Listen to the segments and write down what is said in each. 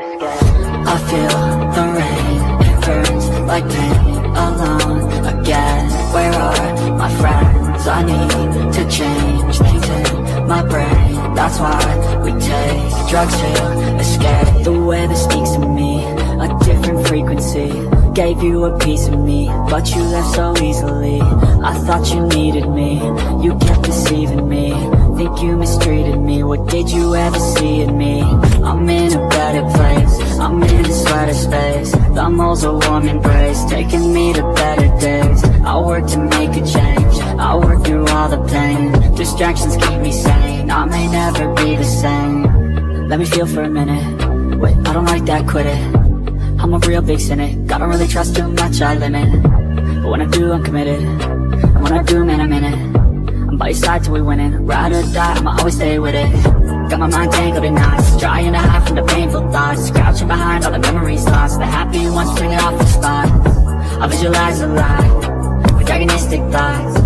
I feel the rain, it burns like pain. Alone again, where are my friends? I need to change things in my brain. That's why we take drugs to escape. The weather speaks to me, a different frequency. Gave you a piece of me, but you left so easily. I thought you needed me, you kept deceiving me. Think you mistreated me, what did you ever see in me? I'm in a better place, I'm in a sweater space. The moles a warm embrace, taking me to better days. I work to make a change, I work through all the pain. Distractions keep me sane, I may never be the same. Let me feel for a minute, wait, I don't like that, quit it. I'm a real big cynic, I don't really trust too much, I limit. But when I do, I'm committed, and when I do, man, I'm in it. I'm by your side till we winning, ride or die, I'ma always stay with it. Got my mind tangled in knots, trying to hide from the painful thoughts. Crouching behind all the memories lost, the happy ones bring it off the spot. I visualize a lie, with antagonistic thoughts,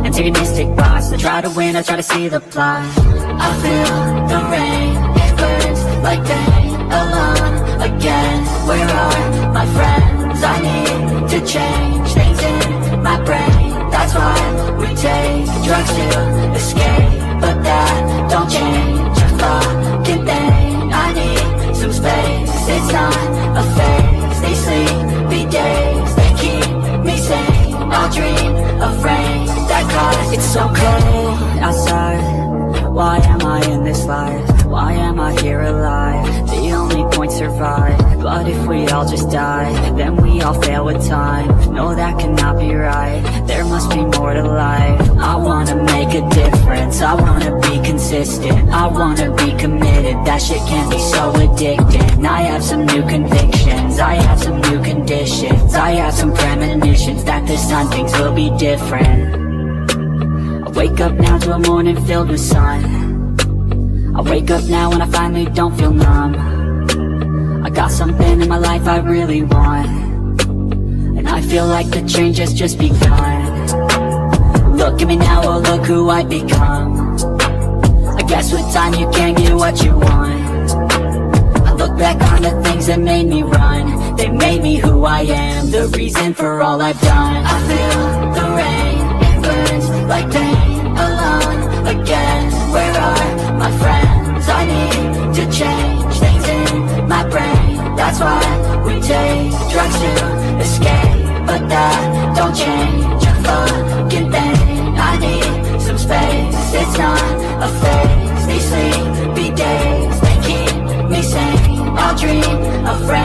antagonistic thoughts. I try to win, I try to see the plot. I feel the rain, it burns like pain. Alone again, where are my friends? I need to change things in my brain. That's why we take drugs to escape, but that don't change a fucking thing. I need some space, it's not a phase. They sleepy days, they keep me sane. I'll dream of rain that cause it's so cold outside. Why am I in this life? Why am I here alive? The only point survive. But if we all just die, then we all fail with time. No, that cannot be right. There must be more to life. I wanna make a difference, I wanna be consistent, I wanna be committed. That shit can be so addicting. I have some new convictions, I have some new conditions. I have some premonitions that this time things will be different. I wake up now to a morning filled with sun. I wake up now when I finally don't feel numb. I got something in my life I really want, and I feel like the change has just begun. Look at me now, oh look who I've become. I guess with time you can get what you want. I look back on the things that made me run. They made me who I am, the reason for all I've done. I feel the rain, it burns like pain. Alone again, where are my friends? I need to change things in my brain. That's why we take drugs to escape, but that don't change a fucking thing. I need some space, it's not a phase. These sleepy days, they keep me sane. I'll dream of rain